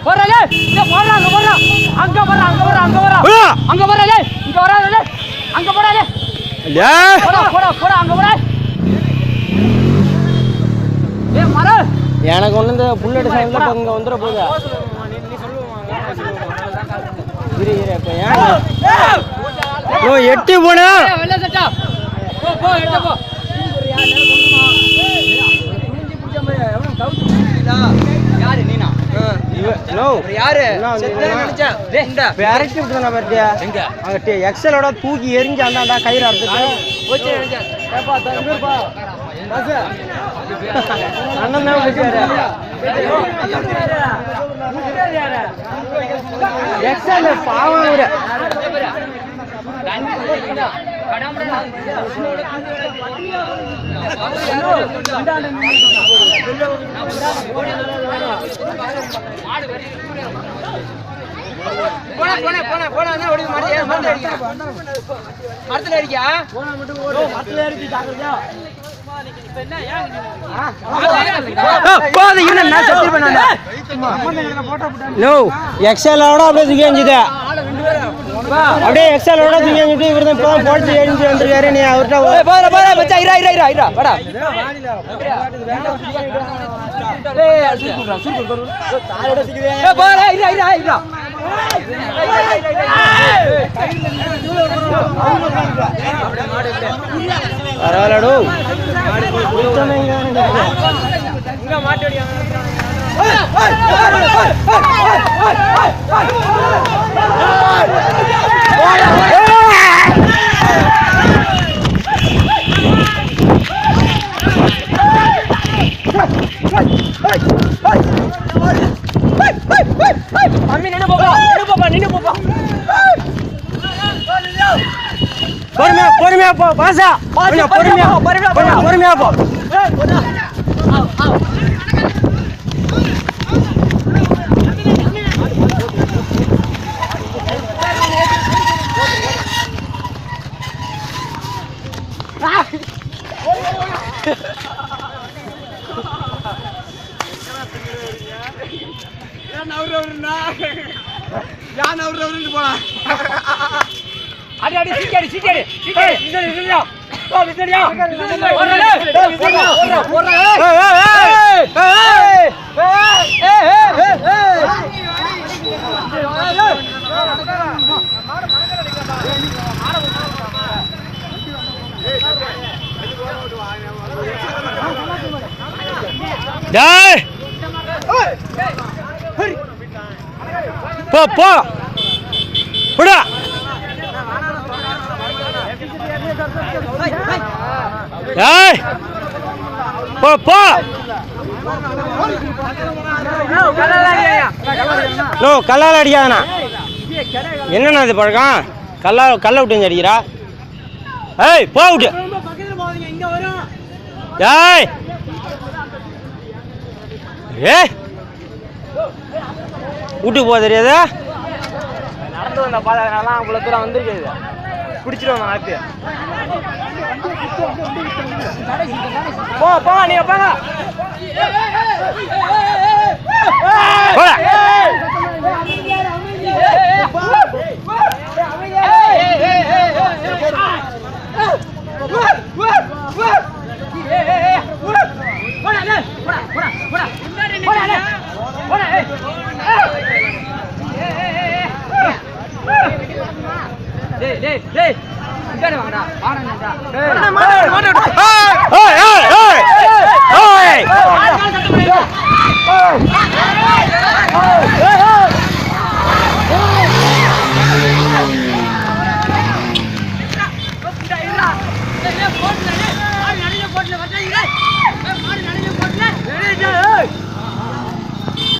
போறலே இங்க போறா அங்க போறா அங்க போறா அங்க போறா அங்க போறா அங்க போறலே இங்க வராதே அங்க போறலே இல்ல போடா போடா போடா அங்க போறா ஏய் மர எனக்கு ஒண்ணு இந்த புல்லட் சைடுல இங்க வந்துற போகுது நீ சொல்லுவாங்க இரு இரு இப்ப ஏன் ஓ எட்டி போடா வெள்ள சட்டா போ போ எடுத்து போ யாரு நீனா நோ யாரு செத்தே நினைச்சேன் டேய் இந்த பேரக்ட் விட்டுறனா பாத்தியா எங்க அங்க எக்ஸலோட தூக்கி எரிஞ்சு அந்தாண்டா கயிறு அறுத்துட்டு போச்சு நினைச்சேன் ஏப்பா தங்கப்பா பாஸ் அண்ணன் தான் பேசுறாரு எக்ஸல் பாவம் அவரு எக்ஸலோட அப்படியே தூக்கி எஞ்சுது அப்படியே எக்ஸலோட தூக்கி எஞ்சிட்டு இவர் தான் இப்போ போட்டு எஞ்சி வந்துருக்காரு நீ அவர்கிட்ட பரவாயில்லடோ பொறுமையா போ பாசா பொறுமையா போ போலாம் அடி அடி சீக்கிரம் சீக்கிரம் போ விசரியா டேய் போ போ புடா ஏய் போ போ நோ கல்லால அடிக்காதண்ணா என்னண்ணா இது பழக்கம் கல்ல விட்டு அடிக்கிறா ஏய் போ விட்டு ஏய் ஏய் வீட்டுக்கு போக தெரியாது நடந்து வந்த பாதகனாலாம் அவ்வளோ தூரம் வந்திருக்குது பிடிச்சிருவாங்க ஆப்பி போ போ நீ போங்க டேய் இங்கடா வாடா வாடா